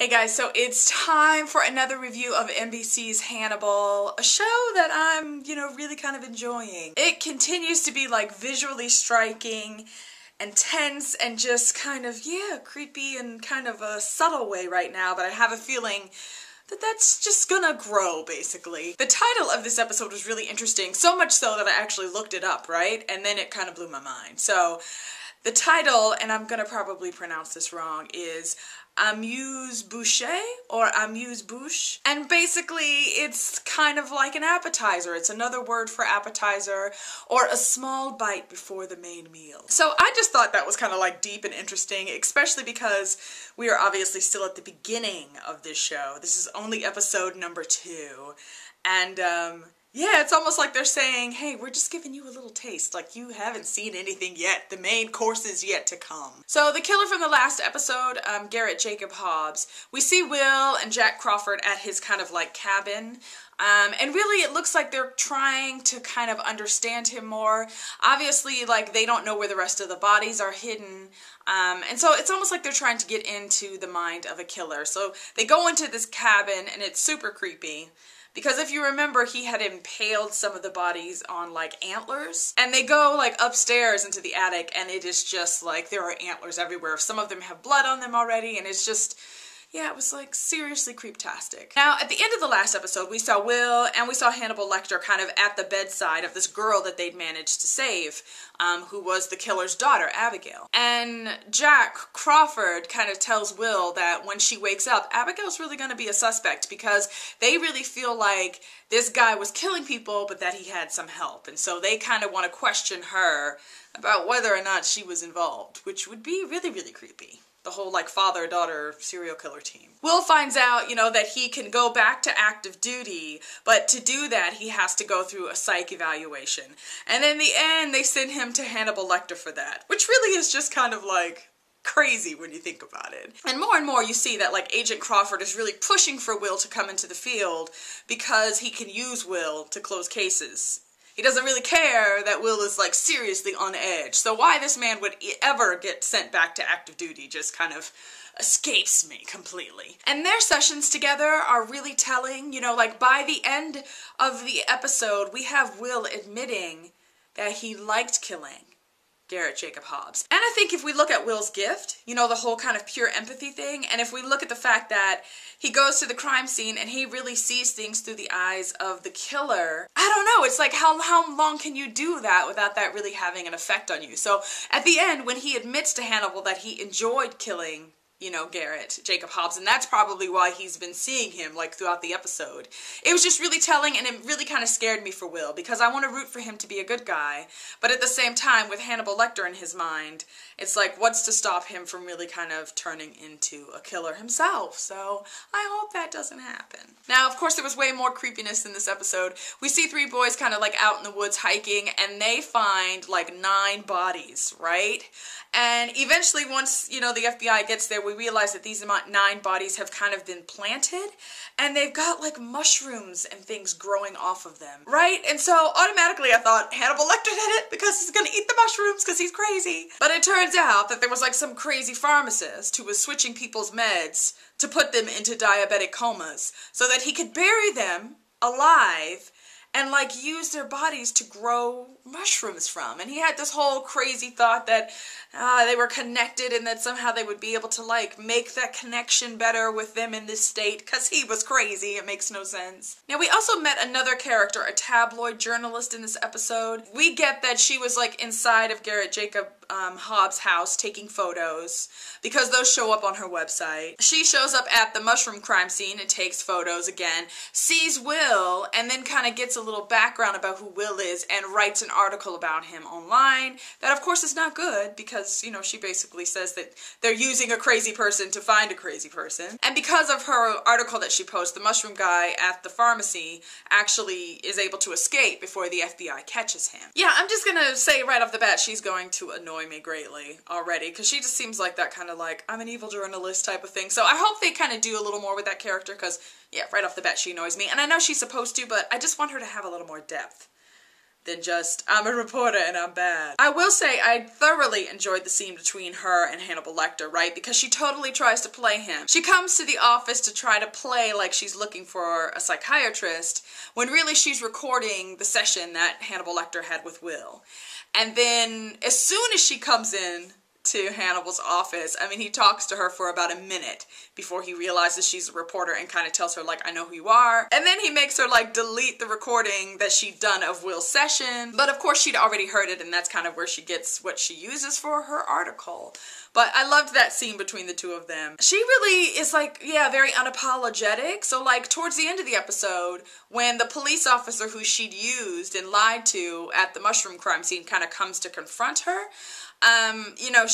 Hey guys, so it's time for another review of NBC's Hannibal, a show that I'm, really kind of enjoying. It continues to be like visually striking and tense and just kind of, creepy in kind of a subtle way right now, but I have a feeling that that's just gonna grow, basically. The title of this episode was really interesting, so much so that I actually looked it up, right? And then it kind of blew my mind. So, the title, and I'm gonna probably pronounce this wrong, is Amuse-Bouche or Amuse-Bouche, and basically it's kind of like an appetizer. It's another word for appetizer or a small bite before the main meal. So I just thought that was kind of like deep and interesting, especially because we are obviously still at the beginning of this show. This is only episode number 2, and yeah, it's almost like they're saying, hey, we're just giving you a little taste, like you haven't seen anything yet. The main course is yet to come. So the killer from the last episode, Garrett Jacob Hobbs, we see Will and Jack Crawford at his kind of like cabin. And really it looks like they're trying to kind of understand him more. Obviously, like, they don't know where the rest of the bodies are hidden. And so it's almost like they're trying to get into the mind of a killer. So they go into this cabin and it's super creepy. Because if you remember, he had impaled some of the bodies on, like, antlers. And they go, like, upstairs into the attic, and it is just, like, there are antlers everywhere. Some of them have blood on them already, and it's just, yeah, it was, like, seriously creeptastic. Now, at the end of the last episode, we saw Will and we saw Hannibal Lecter kind of at the bedside of this girl that they'd managed to save, who was the killer's daughter, Abigail. And Jack Crawford kind of tells Will that when she wakes up, Abigail's really going to be a suspect because they really feel like this guy was killing people, but that he had some help. And so they kind of want to question her about whether or not she was involved, which would be really, really creepy. The whole, like, father-daughter serial killer team. Will finds out, that he can go back to active duty, but to do that, he has to go through a psych evaluation. And in the end, they send him to Hannibal Lecter for that, which really is just kind of, like, crazy when you think about it. And more you see that, like, Agent Crawford is really pushing for Will to come into the field because he can use Will to close cases. He doesn't really care that Will is, like, seriously on edge. So why this man would ever get sent back to active duty just kind of escapes me completely. And their sessions together are really telling. Like, by the end of the episode, we have Will admitting that he liked killing Garrett Jacob Hobbs. And I think if we look at Will's gift, the whole kind of pure empathy thing, and if we look at the fact that he goes to the crime scene and he really sees things through the eyes of the killer, I don't know, it's like how long can you do that without that really having an effect on you? So at the end, when he admits to Hannibal that he enjoyed killing Garrett Jacob Hobbs, and that's probably why he's been seeing him, like, throughout the episode. It was just really telling, and it really kind of scared me for Will, because I want to root for him to be a good guy, but at the same time, with Hannibal Lecter in his mind, it's like, what's to stop him from really kind of turning into a killer himself? So, I hope that doesn't happen. Now, of course, there was way more creepiness in this episode. We see 3 boys kind of, like, out in the woods hiking, and they find, like, 9 bodies, right? And eventually, once, the FBI gets there, we realize that these 9 bodies have kind of been planted, and they've got, like, mushrooms and things growing off of them, right? And so, automatically, I thought, Hannibal Lecter did it because he's gonna eat the mushrooms because he's crazy. But it turns out that there was, like, some crazy pharmacist who was switching people's meds to put them into diabetic comas so that he could bury them alive and, like, use their bodies to grow mushrooms from. And he had this whole crazy thought that they were connected and that somehow they would be able to, like, make that connection better with them in this state, because he was crazy. It makes no sense. Now, we also met another character, a tabloid journalist in this episode. We get that she was, like, inside of Garrett Jacob Hobbs' house taking photos, because those show up on her website. She shows up at the mushroom crime scene and takes photos again, sees Will, and then kind of gets a little background about who Will is and writes an article about him online. That, of course, is not good because, she basically says that they're using a crazy person to find a crazy person. And because of her article that she posts, the mushroom guy at the pharmacy actually is able to escape before the FBI catches him. Yeah, I'm just gonna say right off the bat, she's going to annoy me greatly already, because she just seems like that kind of, like, I'm an evil journalist type of thing. So I hope they kind of do a little more with that character, because, yeah, right off the bat she annoys me. And I know she's supposed to, but I just want her to have a little more depth. than just, I'm a reporter and I'm bad. I will say I thoroughly enjoyed the scene between her and Hannibal Lecter, right? Because she totally tries to play him. She comes to the office to try to play like she's looking for a psychiatrist, when really she's recording the session that Hannibal Lecter had with Will. And then as soon as she comes in to Hannibal's office, I mean, he talks to her for about a minute before he realizes she's a reporter and kind of tells her, like, I know who you are. And then he makes her, like, delete the recording that she'd done of Will's session. But of course she'd already heard it, and that's kind of where she gets what she uses for her article. But I loved that scene between the two of them. She really is, like, yeah, very unapologetic. So, like, towards the end of the episode, when the police officer who she'd used and lied to at the mushroom crime scene kind of comes to confront her, you know,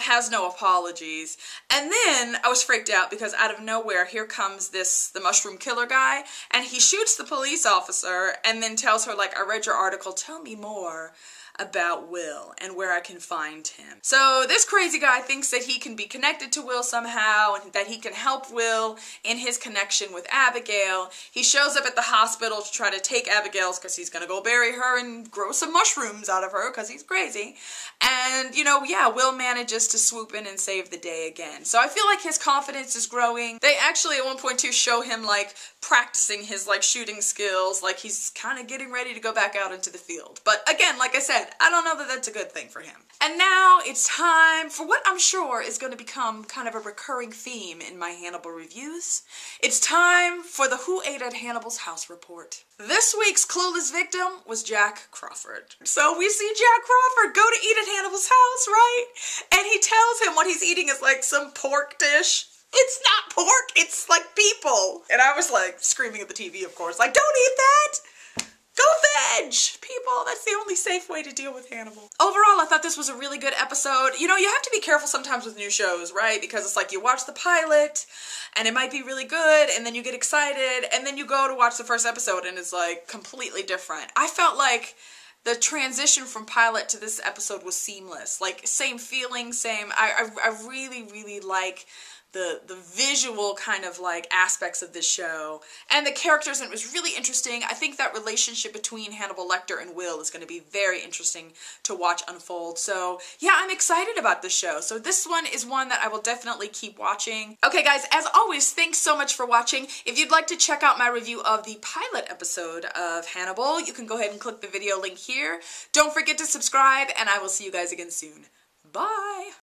has no apologies. And then I was freaked out because out of nowhere, here comes the mushroom killer guy, and he shoots the police officer and then tells her, like, I read your article, tell me more about Will and where I can find him. So this crazy guy thinks that he can be connected to Will somehow and that he can help Will in his connection with Abigail. He shows up at the hospital to try to take Abigail's because he's gonna go bury her and grow some mushrooms out of her because he's crazy. And, you know, yeah, Will manages to swoop in and save the day again. So I feel like his confidence is growing. They actually at one point too show him, like, practicing his, like, shooting skills, like he's kind of getting ready to go back out into the field. But again, like I said, I don't know that that's a good thing for him. And now it's time for what I'm sure is going to become kind of a recurring theme in my Hannibal reviews. It's time for the Who Ate at Hannibal's House report. This week's clueless victim was Jack Crawford. So we see Jack Crawford go to eat at Hannibal's house, right? And he tells him what he's eating is like some pork dish. It's not pork, it's like people. And I was like screaming at the TV, of course, like, don't eat that! Go veg! People, that's the only safe way to deal with Hannibal. Overall, I thought this was a really good episode. You know, you have to be careful sometimes with new shows, right? Because it's like you watch the pilot, and it might be really good, and then you get excited, and then you go to watch the first episode, and it's like completely different. I felt like the transition from pilot to this episode was seamless. Like, same feeling, same, I really, really like the visual kind of like aspects of this show and the characters, and it was really interesting. I think that relationship between Hannibal Lecter and Will is going to be very interesting to watch unfold. So yeah, I'm excited about this show. So this one is one that I will definitely keep watching. Okay guys, as always, thanks so much for watching. If you'd like to check out my review of the pilot episode of Hannibal, you can go ahead and click the video link here. Don't forget to subscribe, and I will see you guys again soon. Bye!